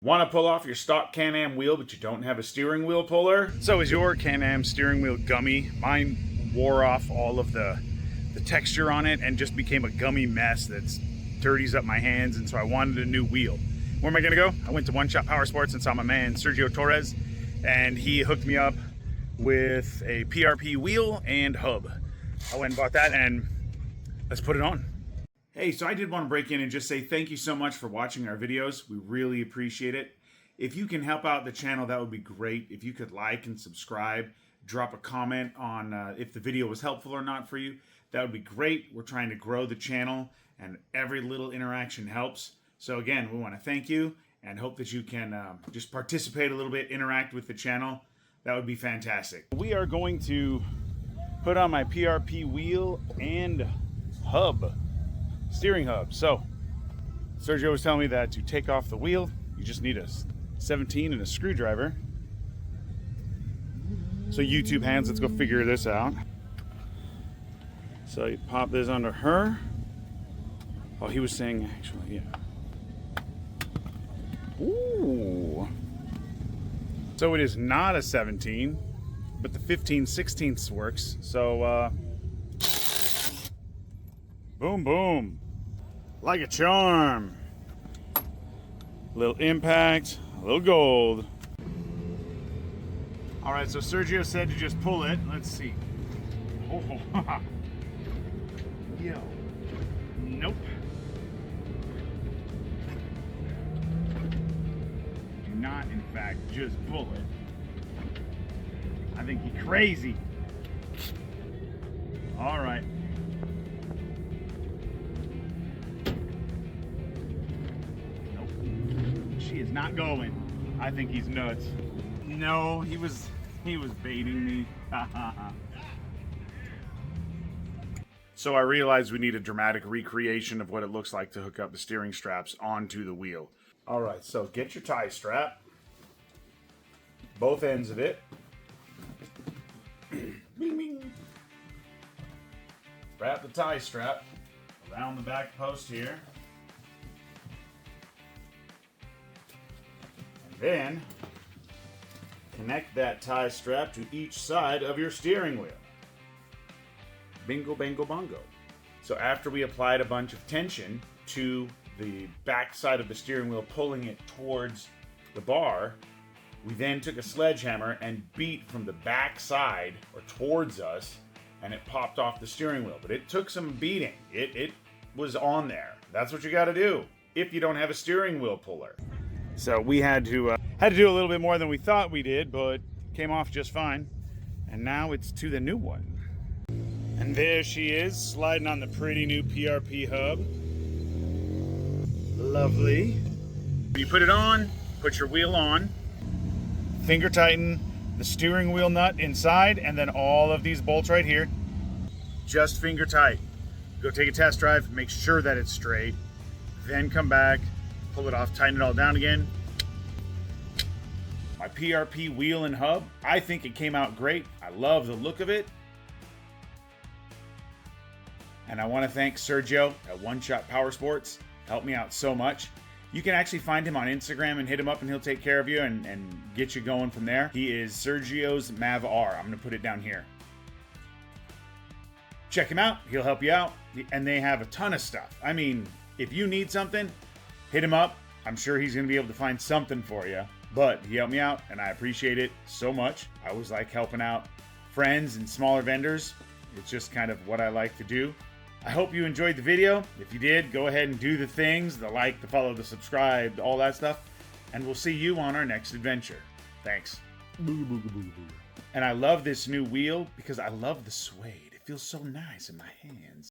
Want to pull off your stock Can-Am wheel, but you don't have a steering wheel puller? So is your Can-Am steering wheel gummy. Mine wore off all of the texture on it and just became a gummy mess that's dirties up my hands, and so I wanted a new wheel. Where am I gonna go? I went to One Shot Powersports and saw my man Sergio Torres, and he hooked me up with a PRP wheel and hub. I went and bought that, and let's put it on. Hey, so I did want to break in and just say thank you so much for watching our videos. We really appreciate it. If you can help out the channel, that would be great. If you could like and subscribe, drop a comment on if the video was helpful or not for you, that would be great. We're trying to grow the channel, and every little interaction helps. So again, we want to thank you and hope that you can just participate a little bit, interact with the channel. That would be fantastic. We are going to put on my PRP wheel and hub. Steering hub. So Sergio was telling me that to take off the wheel, you just need a 17 and a screwdriver. So YouTube hands, let's go figure this out. So you pop this under her. Oh, he was saying actually, yeah. Ooh. So it is not a 17, but the 15/16 works. So boom, boom. Like a charm. A little impact, a little gold. All right, so Sergio said to just pull it. Let's see. Oh, yo. Nope. Do not, in fact, just pull it. I think you're crazy. All right. She is not going. I think he's nuts. No, he was baiting me. So I realized we need a dramatic recreation of what it looks like to hook up the steering straps onto the wheel. All right, so get your tie strap, both ends of it. Bing, bing. Wrap the tie strap around the back post here. Then, connect that tie strap to each side of your steering wheel. Bingo, bango, bongo. So after we applied a bunch of tension to the back side of the steering wheel, pulling it towards the bar, we then took a sledgehammer and beat from the back side, or towards us, and it popped off the steering wheel. But it took some beating. It was on there. That's what you gotta do if you don't have a steering wheel puller. So we had to do a little bit more than we thought we did, but came off just fine. And now it's to the new one. And there she is, sliding on the pretty new PRP hub. Lovely. You put it on, put your wheel on, finger tighten the steering wheel nut inside, and then all of these bolts right here, just finger tight. Go take a test drive, make sure that it's straight, then come back, pull it off, tighten it all down again. My PRP wheel and hub, I think it came out great. I love the look of it. And I want to thank Sergio at One Shot Powersports. Helped me out so much. You can actually find him on Instagram and hit him up, and he'll take care of you and get you going from there. He is Sergio's Mav R. I'm going to put it down here. Check him out. He'll help you out. And they have a ton of stuff. I mean, if you need something, hit him up. I'm sure he's going to be able to find something for you. But he helped me out, and I appreciate it so much. I always like helping out friends and smaller vendors. It's just kind of what I like to do. I hope you enjoyed the video. If you did, go ahead and do the things, the like, the follow, the subscribe, all that stuff. And we'll see you on our next adventure. Thanks. And I love this new wheel because I love the suede. It feels so nice in my hands.